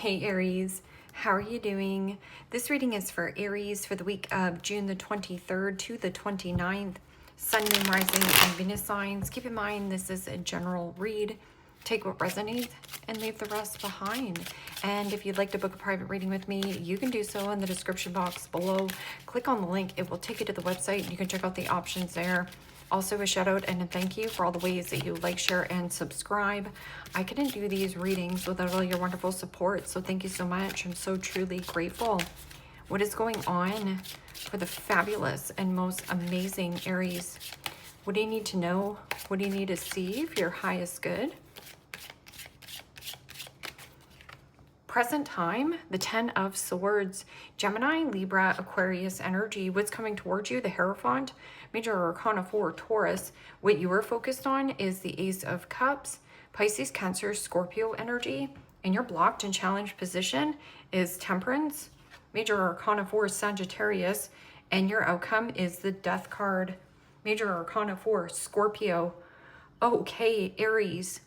Hey Aries, how are you doing? This reading is for Aries for the week of June the 23rd to the 29th. Sun, Moon, Rising, and Venus signs. Keep in mind this is a general read. Take what resonates and leave the rest behind. And if you'd like to book a private reading with me, you can do so in the description box below. Click on the link. It will take you to the website. You can check out the options there. Also, a shout out and a thank you for all the ways that you like, share, and subscribe. I couldn't do these readings without all your wonderful support, so thank you so much. I'm so truly grateful. What is going on for the fabulous and most amazing Aries? What do you need to know? What do you need to see for your highest good? Present time, the 10 of Swords, Gemini, Libra, Aquarius energy. What's coming towards you? The Hierophant, Major Arcana 4, Taurus. What you are focused on is the Ace of Cups, Pisces, Cancer, Scorpio energy. And your blocked and challenged position is Temperance, Major Arcana 4, Sagittarius. And your outcome is the Death card, Major Arcana 4, Scorpio. Okay, Aries,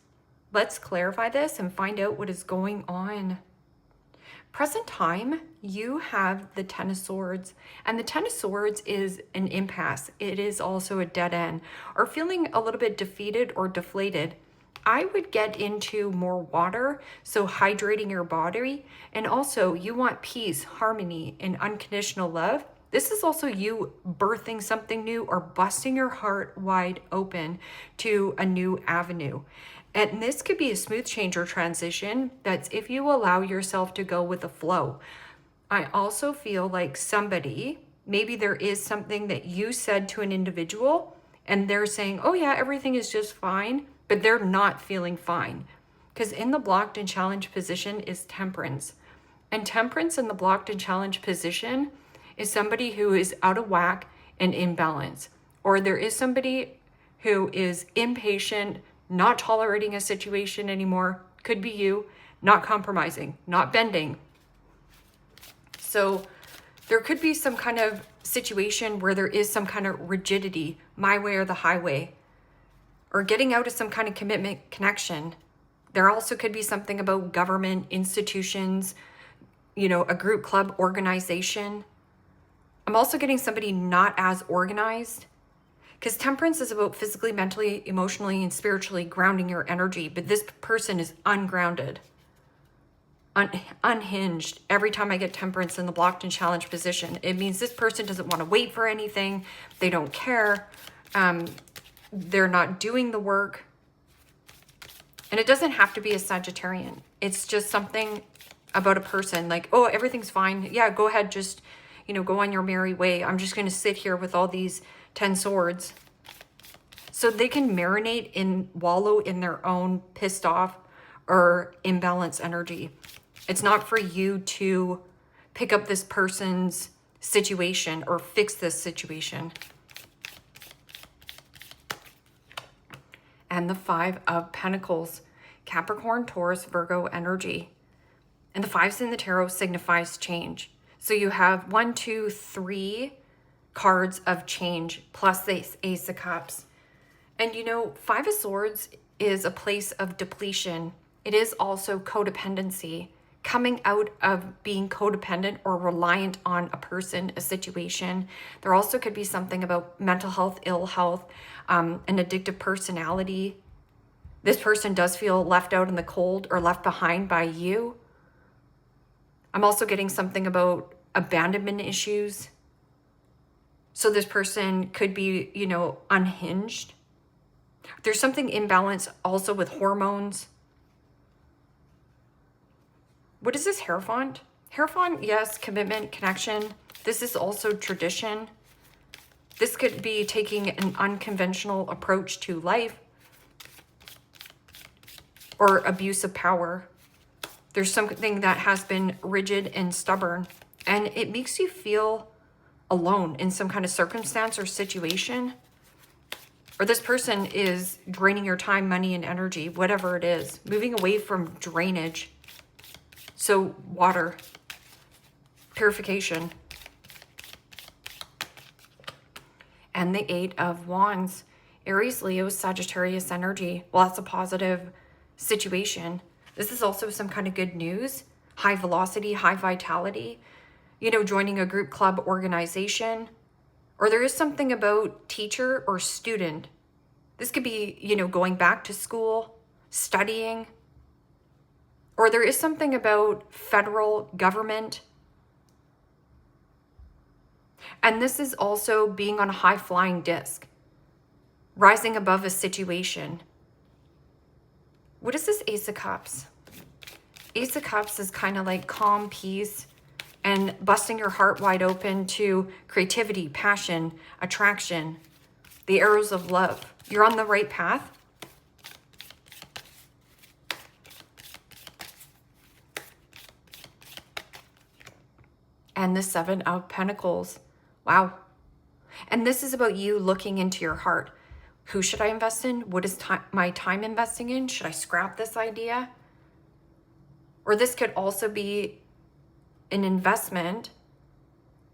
let's clarify this and find out what is going on. Present time, you have the 10 of Swords, and the 10 of Swords is an impasse. It is also a dead end, or feeling a little bit defeated or deflated. I would get into more water, so hydrating your body, and also you want peace, harmony, and unconditional love. This is also you birthing something new or busting your heart wide open to a new avenue. And this could be a smooth change or transition. That's if you allow yourself to go with the flow. I also feel like somebody, maybe there is something that you said to an individual and they're saying, oh yeah, everything is just fine, but they're not feeling fine. Because in the blocked and challenged position is Temperance. And Temperance in the blocked and challenged position is somebody who is out of whack and imbalance. Or there is somebody who is impatient, not tolerating a situation anymore. Could be you, not compromising, not bending. So there could be some kind of situation where there is some kind of rigidity, my way or the highway, or getting out of some kind of commitment connection. There also could be something about government, institutions, you know, a group, club, organization. I'm also getting somebody not as organized, because Temperance is about physically, mentally, emotionally, and spiritually grounding your energy. But this person is ungrounded, unhinged. Every time I get Temperance in the blocked and challenged position, it means this person doesn't want to wait for anything. They don't care. They're not doing the work. And it doesn't have to be a Sagittarian. It's just something about a person like, oh, everything's fine. Yeah, go ahead. Just, you know, go on your merry way. I'm just going to sit here with all these 10 swords. So they can marinate in, wallow in their own pissed off or imbalanced energy. It's not for you to pick up this person's situation or fix this situation. And the 5 of Pentacles, Capricorn, Taurus, Virgo energy. And the 5s in the tarot signifies change. So you have 1, 2, 3 cards of change plus the Ace of Cups. And you know, 5 of Swords is a place of depletion. It is also codependency, coming out of being codependent or reliant on a person, a situation. There also could be something about mental health, ill health, an addictive personality. This person does feel left out in the cold or left behind by you. I'm also getting something about abandonment issues. So this person could be, you know, unhinged. There's something imbalanced also with hormones. What is this Hierophant? Hierophant, yes, commitment, connection. This is also tradition. This could be taking an unconventional approach to life or abuse of power. There's something that has been rigid and stubborn, and it makes you feel alone in some kind of circumstance or situation. Or this person is draining your time, money, and energy, whatever it is. Moving away from drainage. So water, purification. And the 8 of Wands, Aries, Leo, Sagittarius energy. Well, that's a positive situation. This is also some kind of good news. high velocity, high vitality, you know, joining a group, club, organization, or there is something about teacher or student. This could be, you know, going back to school, studying, or there is something about federal government. And this is also being on a high flying disc, rising above a situation. What is this Ace of Cups? Ace of Cups is kind of like calm, peace, and busting your heart wide open to creativity, passion, attraction, the arrows of love. You're on the right path. And the Seven of Pentacles. Wow. And this is about you looking into your heart. Who should I invest in? What is my time investing in? Should I scrap this idea? Or this could also be an investment,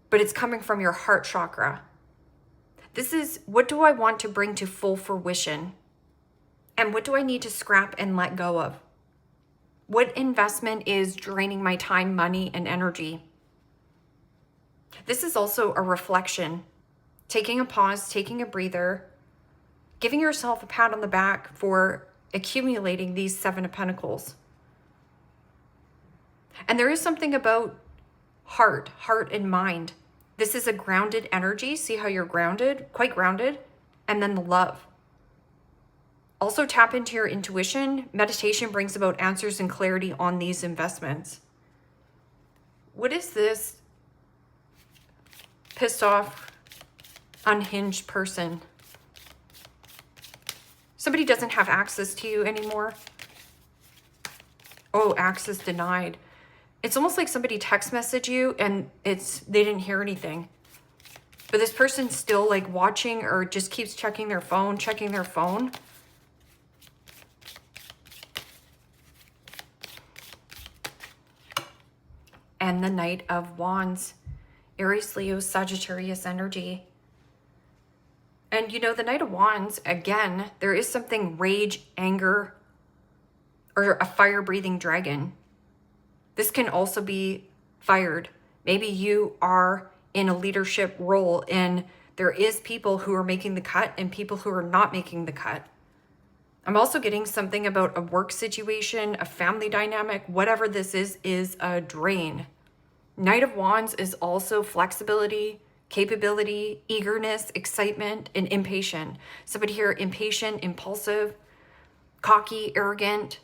but it's coming from your heart chakra. This is, what do I want to bring to full fruition? And what do I need to scrap and let go of? What investment is draining my time, money, and energy? This is also a reflection, taking a pause, taking a breather, giving yourself a pat on the back for accumulating these Seven of Pentacles. And there is something about heart and mind. This is a grounded energy. See how you're grounded, quite grounded, and then the love. Also tap into your intuition. Meditation brings about answers and clarity on these investments. What is this pissed off, unhinged person? Somebody doesn't have access to you anymore. Oh, access denied. It's almost like somebody text messaged you and they didn't hear anything. But this person's still like watching or just keeps checking their phone. And the Knight of Wands. Aries, Leo, Sagittarius energy. And you know, the Knight of Wands, again, there is something rage, anger, or a fire-breathing dragon. This can also be fired. Maybe you are in a leadership role and there is people who are making the cut and people who are not making the cut. I'm also getting something about a work situation, a family dynamic, whatever this is a drain. Knight of Wands is also flexibility, capability, eagerness, excitement, and impatient. Somebody here, impatient, impulsive, cocky, arrogant,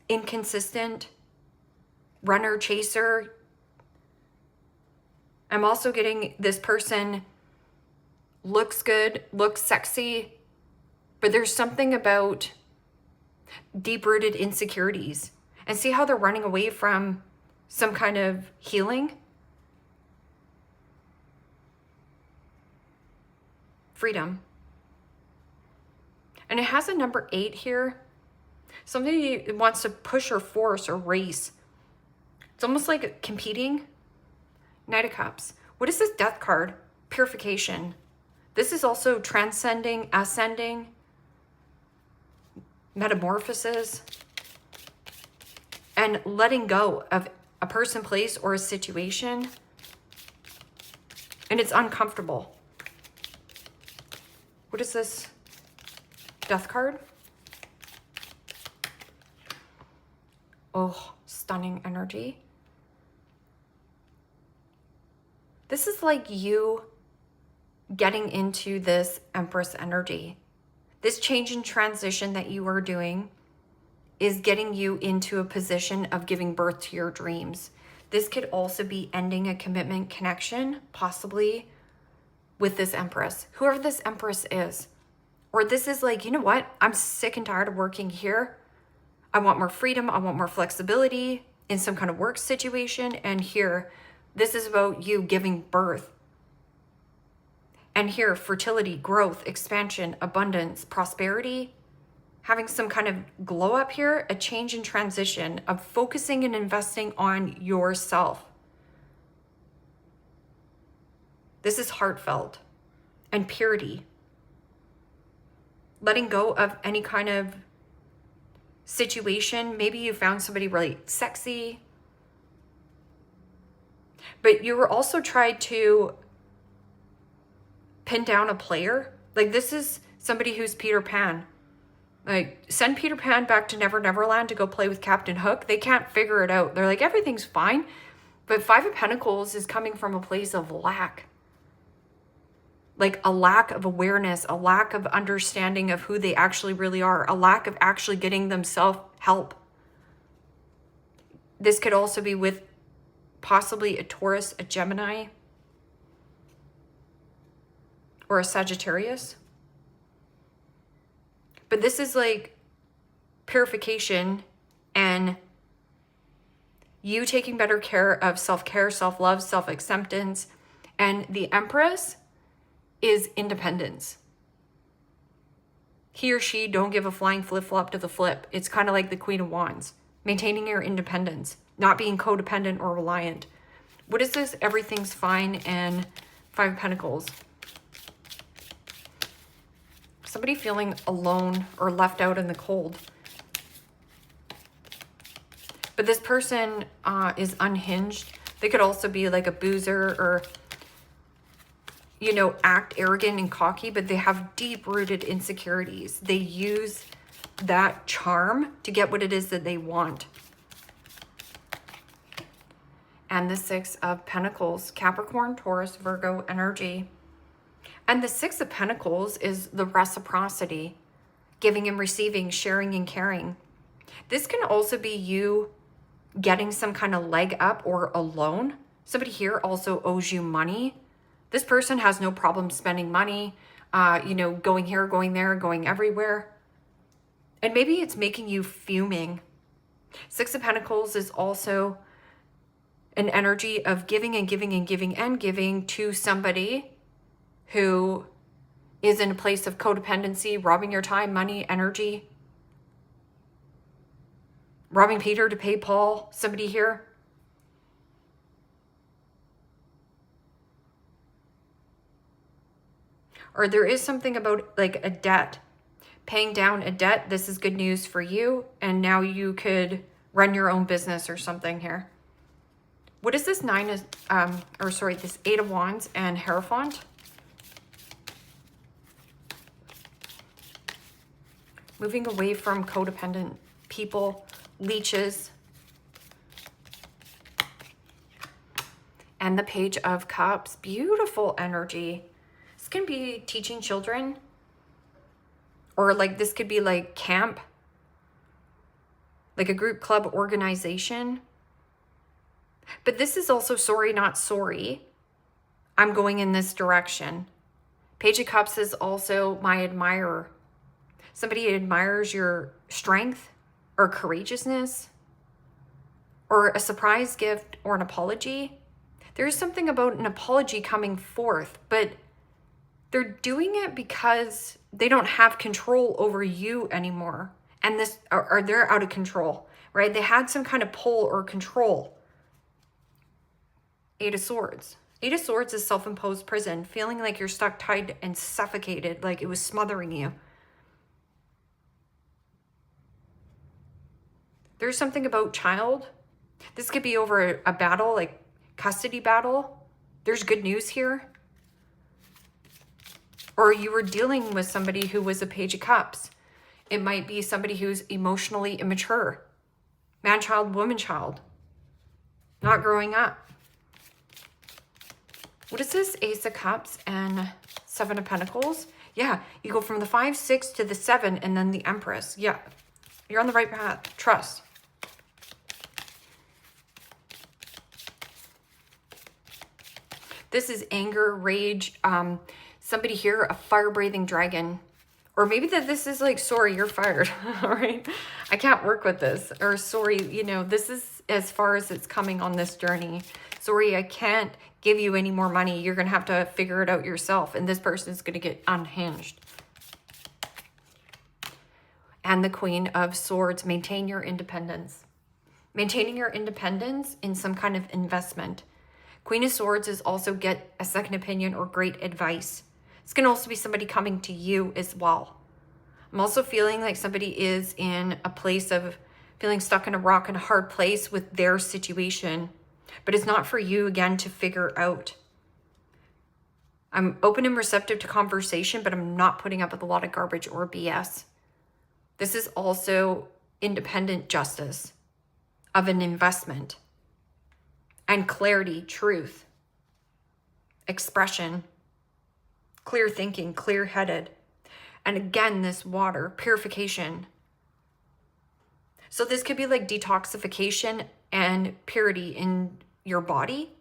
inconsistent, runner, chaser. I'm also getting this person looks good, looks sexy, but there's something about deep-rooted insecurities. And see how they're running away from some kind of healing? Freedom. And it has a number 8 here. Somebody wants to push or force or race. It's almost like competing. Knight of Cups. What is this Death card? Purification. This is also transcending, ascending, metamorphosis, and letting go of a person, place, or a situation. And it's uncomfortable. What is this Death card? Oh, stunning energy. This is like you getting into this Empress energy. This change and transition that you are doing is getting you into a position of giving birth to your dreams. This could also be ending a commitment connection, possibly with this Empress, whoever this Empress is. Or this is like, you know what? I'm sick and tired of working here. I want more freedom. I want more flexibility in some kind of work situation. And here, this is about you giving birth. And here, fertility, growth, expansion, abundance, prosperity, having some kind of glow up here, a change in transition of focusing and investing on yourself. This is heartfelt and purity. Letting go of any kind of situation. Maybe you found somebody really sexy, But you were also tried to pin down a player. Like, this is somebody who's Peter Pan. Like, send Peter Pan back to Never Neverland to go play with Captain Hook. They can't figure it out. They're like, everything's fine. But Five of Pentacles is coming from a place of lack. Like a lack of awareness, a lack of understanding of who they actually really are, a lack of actually getting themselves help. This could also be with possibly a Taurus, a Gemini, or a Sagittarius. But this is like purification and you taking better care of self-care, self-love, self-acceptance. And the Empress is independence. He or she don't give a flying flip-flop to the flip. It's kind of like the Queen of Wands. Maintaining your independence, not being codependent or reliant. What is this? Everything's fine and Five of Pentacles. Somebody feeling alone or left out in the cold. But this person is unhinged. They could also be like a boozer or, you know, act arrogant and cocky, but they have deep-rooted insecurities. They use that charm to get what it is that they want. And the Six of Pentacles, Capricorn, Taurus, Virgo energy. And the Six of Pentacles is the reciprocity, giving and receiving, sharing and caring. This can also be you getting some kind of leg up or a loan. Somebody here also owes you money. This person has no problem spending money, you know, going here, going there, going everywhere. And maybe it's making you fuming. Six of Pentacles is also an energy of giving and giving and giving and giving to somebody who is in a place of codependency, robbing your time, money, energy. Robbing Peter to pay Paul, somebody here. Or there is something about like a debt. Paying down a debt, this is good news for you. And now you could run your own business or something here. What is this this Eight of Wands and Hierophant? Moving away from codependent people, leeches. And the Page of Cups, beautiful energy. This can be teaching children. Or like this could be like camp. Like a group club organization. But this is also sorry, not sorry. I'm going in this direction. Page of Cups is also my admirer. Somebody admires your strength or courageousness or a surprise gift or an apology. There's something about an apology coming forth, but they're doing it because they don't have control over you anymore. And this, or they're out of control, right? They had some kind of pull or control. Eight of Swords. Eight of Swords is self-imposed prison, feeling like you're stuck, tied, and suffocated, like it was smothering you. There's something about child. This could be over a battle, like custody battle. There's good news here. Or you were dealing with somebody who was a Page of Cups. It might be somebody who's emotionally immature. Man-child, woman-child. Not growing up. What is this? Ace of Cups and Seven of Pentacles. Yeah, you go from the 5, 6 to the 7 and then the Empress. Yeah, you're on the right path. Trust. This is anger, rage. Somebody here, a fire-breathing dragon. Or maybe that this is like, sorry, you're fired. All right. I can't work with this. Or sorry, you know, this is as far as it's coming on this journey. Sorry, I can't give you any more money. You're going to have to figure it out yourself. And this person is going to get unhinged. And the Queen of Swords, maintain your independence. Maintaining your independence in some kind of investment. Queen of Swords is also get a second opinion or great advice. This can also be somebody coming to you as well. I'm also feeling like somebody is in a place of feeling stuck in a rock and a hard place with their situation. but it's not for you, again, to figure out. I'm open and receptive to conversation, but I'm not putting up with a lot of garbage or BS. This is also independent justice of an investment and clarity, truth, expression, clear thinking, clear-headed. And again, this water, purification. So this could be like detoxification and purity in your body.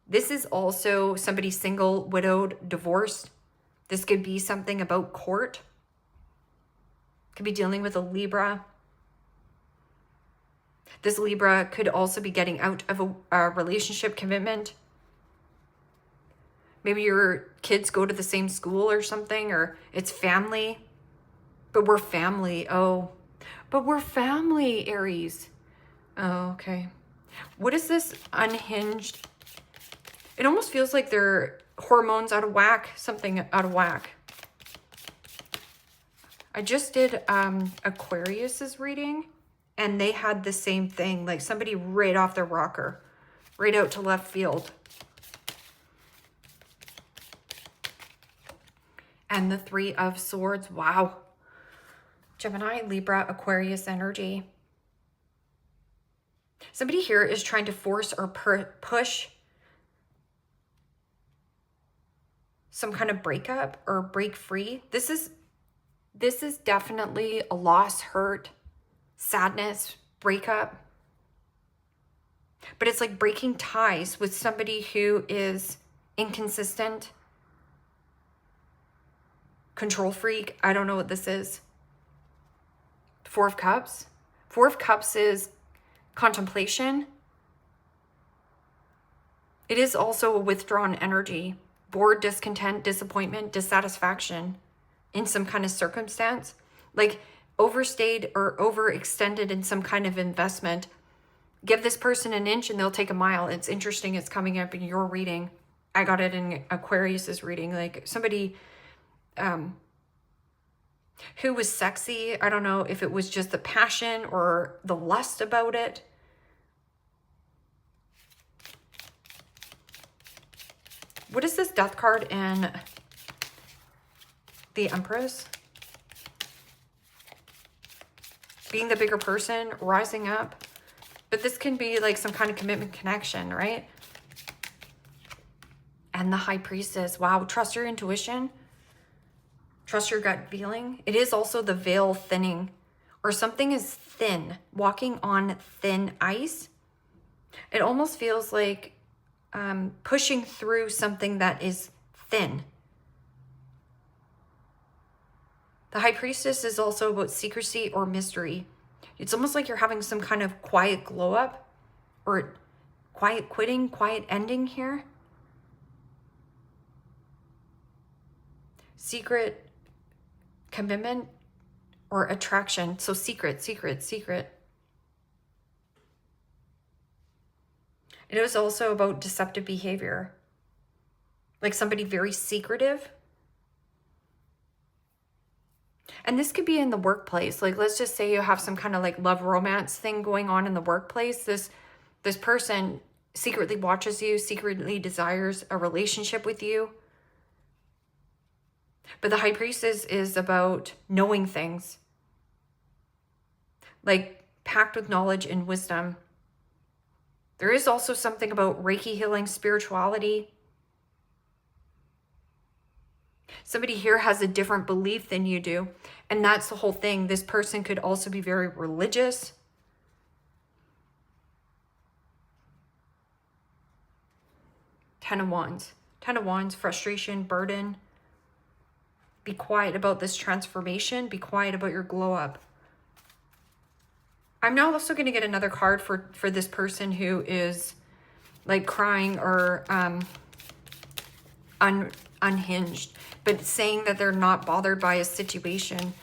This is also somebody single, widowed, divorced. This could be something about court. Could be dealing with a Libra. This Libra could also be getting out of a relationship commitment. Maybe your kids go to the same school or something, or it's family. But we're family. Oh, but we're family, Aries. Oh, okay. What is this unhinged? It almost feels like their hormones out of whack, something out of whack. I just did Aquarius's reading, and they had the same thing, like somebody right off their rocker, right out to left field. And the Three of Swords. Wow. Gemini, Libra, Aquarius energy. Somebody here is trying to force or push some kind of breakup or break free. This is definitely a loss, hurt, sadness, breakup. But it's like breaking ties with somebody who is inconsistent, control freak. I don't know what this is. Four of Cups. Four of Cups is contemplation. It is also a withdrawn energy. Bored, discontent, disappointment, dissatisfaction in some kind of circumstance. Like overstayed or overextended in some kind of investment. Give this person an inch and they'll take a mile. It's interesting. It's coming up in your reading. I got it in Aquarius's reading. Like somebody who was sexy. I don't know if it was just the passion or the lust about it. What is this Death card in the Empress? Being the bigger person, rising up. But this can be like some kind of commitment connection, right? And the High Priestess. Wow, trust your intuition. Trust your gut feeling. It is also the veil thinning, or something is thin, walking on thin ice. It almost feels like pushing through something that is thin. The High Priestess is also about secrecy or mystery. It's almost like you're having some kind of quiet glow up or quiet quitting, quiet ending here. Secret commitment or attraction. So secret, secret, secret. It is also about deceptive behavior. Like somebody very secretive. And this could be in the workplace. Like, let's just say you have some kind of like love romance thing going on in the workplace. This person secretly watches you, secretly desires a relationship with you. But the High Priestess is about knowing things. Like packed with knowledge and wisdom. There is also something about Reiki healing, spirituality. Somebody here has a different belief than you do. And that's the whole thing. This person could also be very religious. Ten of Wands. Ten of Wands, frustration, burden. Be quiet about this transformation. Be quiet about your glow up. I'm now also going to get another card for this person who is like crying or unhinged, but saying that they're not bothered by a situation.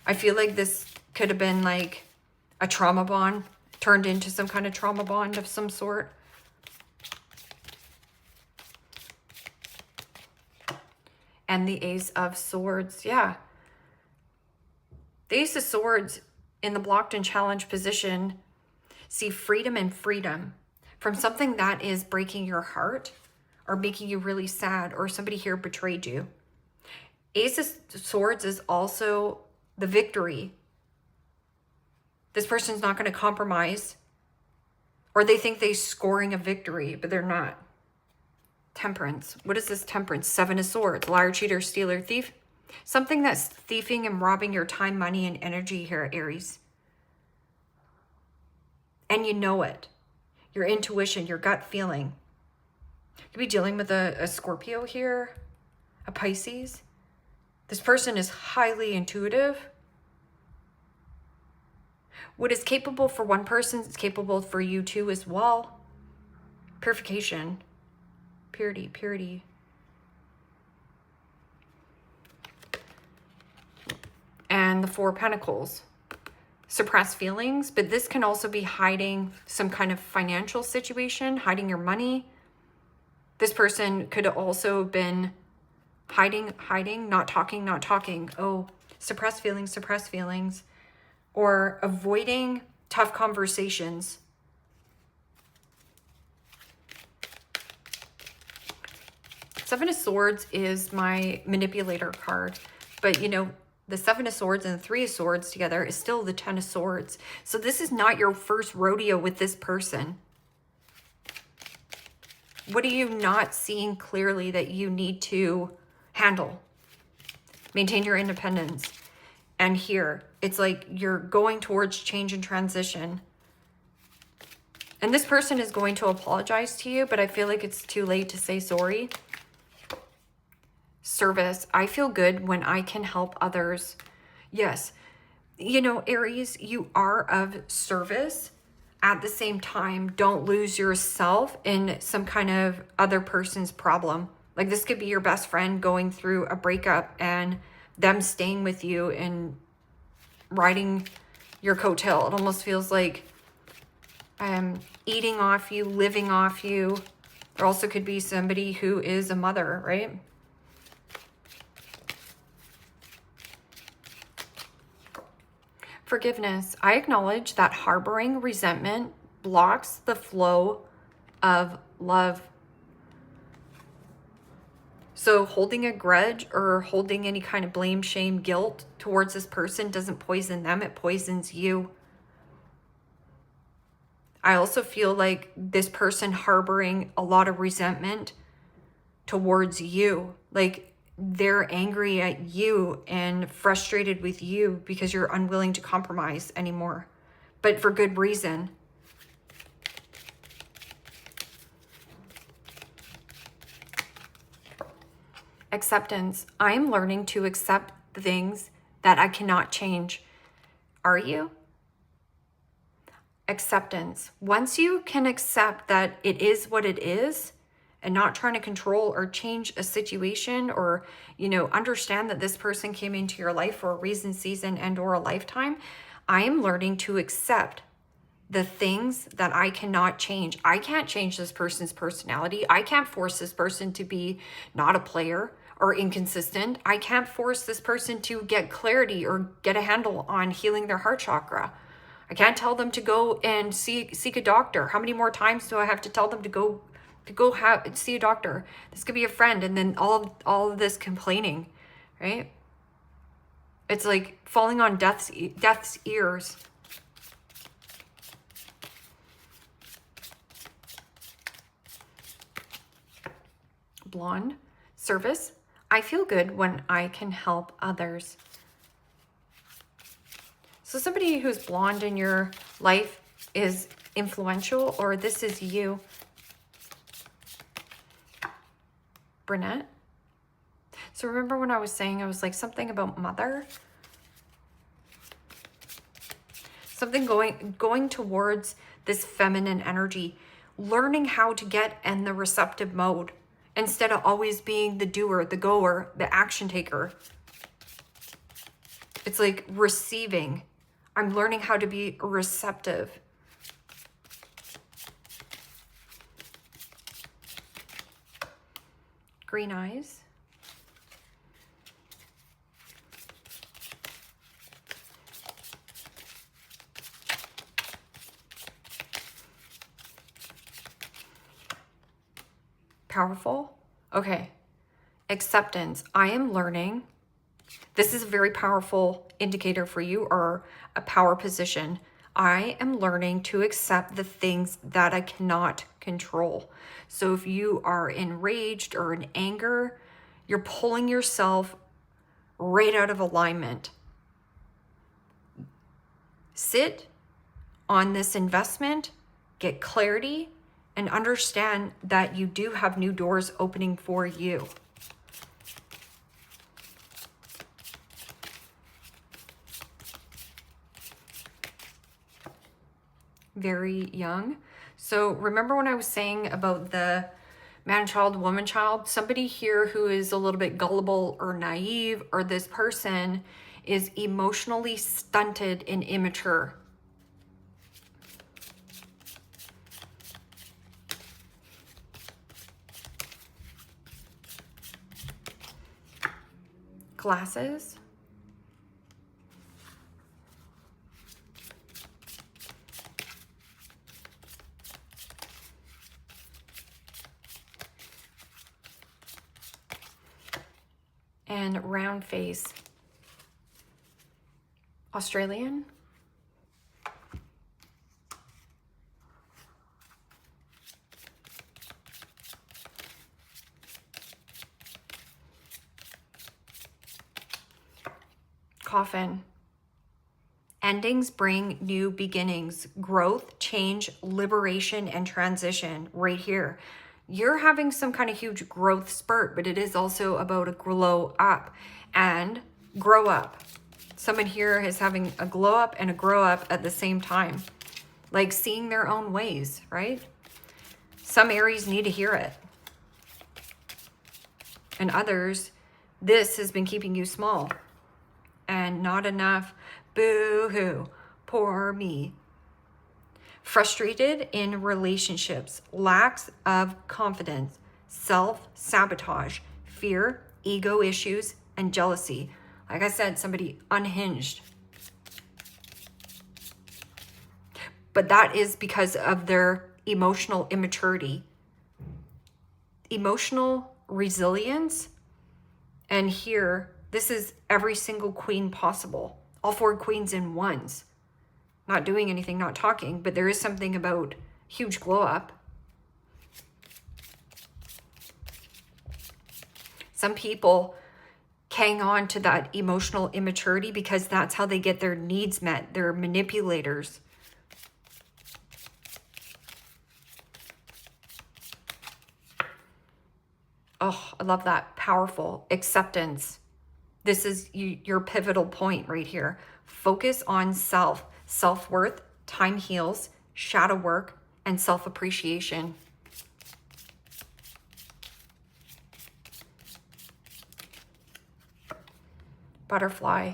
I feel like this could have been like a trauma bond turned into some kind of trauma bond of some sort. And the Ace of Swords. Yeah. The Ace of Swords in the blocked and challenged position see freedom and freedom. from something that is breaking your heart or making you really sad, or somebody here betrayed you. Ace of Swords is also the victory. This person's not going to compromise, or they think they're scoring a victory, but they're not. Temperance. What is this Temperance? Seven of Swords. Liar, cheater, stealer, thief. Something that's thieving and robbing your time, money, and energy here, Aries. And you know it. Your intuition, your gut feeling. You could be dealing with a Scorpio here, a Pisces. This person is highly intuitive. What is capable for one person is capable for you too as well. Purification. Purity, purity. And the Four of Pentacles. Suppressed feelings, but this can also be hiding some kind of financial situation, hiding your money. This person could have also been hiding, not talking. Oh, suppressed feelings, or avoiding tough conversations. Seven of Swords is my manipulator card, but you know, the Seven of Swords and the Three of Swords together is still the Ten of Swords. So this is not your first rodeo with this person. What are you not seeing clearly that you need to handle? Maintain your independence. And here, it's like you're going towards change and transition. And this person is going to apologize to you, but I feel like it's too late to say sorry. Service. I feel good when I can help others. Yes. You know, Aries, you are of service. At the same time, don't lose yourself in some kind of other person's problem. Like this could be your best friend going through a breakup and them staying with you and riding your coattail. It almost feels like eating off you, living off you. There also could be somebody who is a mother, right? Forgiveness. I acknowledge that harboring resentment blocks the flow of love. So holding a grudge or holding any kind of blame, shame, guilt towards this person doesn't poison them, it poisons you. I also feel like this person harboring a lot of resentment towards you. Like they're angry at you and frustrated with you because you're unwilling to compromise anymore, but for good reason. Acceptance. I'm learning to accept the things that I cannot change. Are you? Acceptance. Once you can accept that it is what it is, and not trying to control or change a situation, or, you know, understand that this person came into your life for a reason, season, and or a lifetime, I am learning to accept the things that I cannot change. I can't change this person's personality. I can't force this person to be not a player or inconsistent. I can't force this person to get clarity or get a handle on healing their heart chakra. I can't tell them to go and seek a doctor. How many more times do I have to tell them to go see a doctor? This could be a friend, and then all of this complaining, right? It's like falling on death's ears. Blonde. Service. I feel good when I can help others. So somebody who's blonde in your life is influential, or this is you. Brunette. So remember when I was saying I was like something about mother? Something going towards this feminine energy, learning how to get in the receptive mode instead of always being the doer, the goer, the action taker. It's like receiving. I'm learning how to be receptive. Green eyes. Powerful? Okay. Acceptance. I am learning. This is a very powerful indicator for you, or a power position. I am learning to accept the things that I cannot control. So if you are enraged or in anger, you're pulling yourself right out of alignment. Sit on this investment, get clarity, and understand that you do have new doors opening for you. Very young. So remember when I was saying about the man-child, woman-child? Somebody here who is a little bit gullible or naive, or this person is emotionally stunted and immature. Glasses. And round face. Australian. Coffin. Endings bring new beginnings, growth, change, liberation, and transition right here. You're having some kind of huge growth spurt, but it is also about a glow up and grow up. Someone here is having a glow up and a grow up at the same time, like seeing their own ways, right? Some Aries need to hear it. And others, this has been keeping you small and not enough. Boo-hoo, poor me. Frustrated in relationships, lacks of confidence, self-sabotage, fear, ego issues, and jealousy. Like I said, somebody unhinged. But that is because of their emotional immaturity. Emotional resilience. And here, this is every single queen possible. All 4 queens in ones. Not doing anything, not talking, but there is something about huge glow up. Some people hang on to that emotional immaturity because that's how they get their needs met. They're manipulators. Oh, I love that. Powerful. Acceptance. This is your pivotal point right here. Focus on self. Self-worth, time heals, shadow work, and self-appreciation. Butterfly.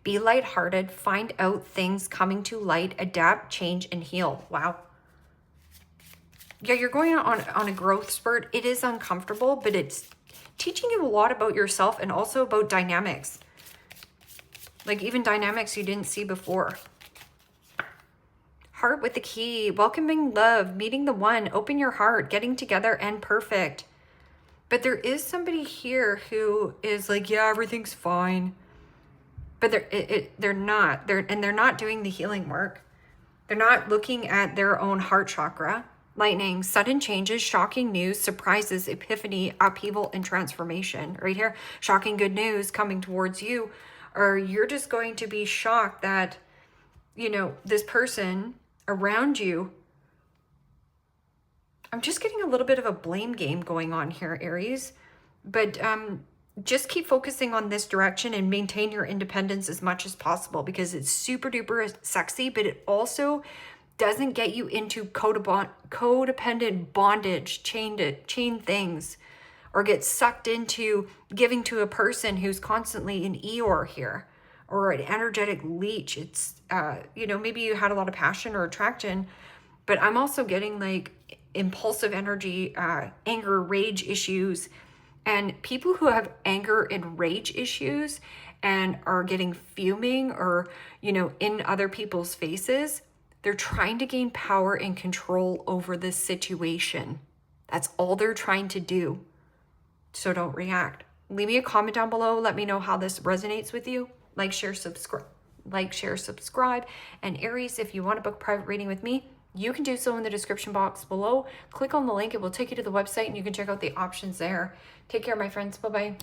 Be lighthearted, find out things coming to light, adapt, change, and heal. Wow. Yeah, you're going on a growth spurt. It is uncomfortable, but it's teaching you a lot about yourself and also about dynamics. Like even dynamics you didn't see before. Heart with the key, welcoming love, meeting the one, open your heart, getting together, and perfect. But there is somebody here who is like, yeah, everything's fine. But they're not. They're not doing the healing work. They're not looking at their own heart chakra. Lightning, sudden changes, shocking news, surprises, epiphany, upheaval, and transformation. Right here, shocking good news coming towards you. Or you're just going to be shocked that, you know, this person around you. I'm just getting a little bit of a blame game going on here, Aries. But just keep focusing on this direction and maintain your independence as much as possible, because it's super duper sexy, but it also doesn't get you into codependent bondage, chain things, or get sucked into giving to a person who's constantly an Eeyore here, or an energetic leech. It's, you know, maybe you had a lot of passion or attraction, but I'm also getting like impulsive energy, anger, rage issues. And people who have anger and rage issues and are getting fuming or, you know, in other people's faces, they're trying to gain power and control over this situation. That's all they're trying to do. So don't react. Leave me a comment down below. Let me know how this resonates with you. Like, share, subscribe. And Aries, if you want to book a private reading with me, you can do so in the description box below. Click on the link. It will take you to the website and you can check out the options there. Take care, my friends. Bye-bye.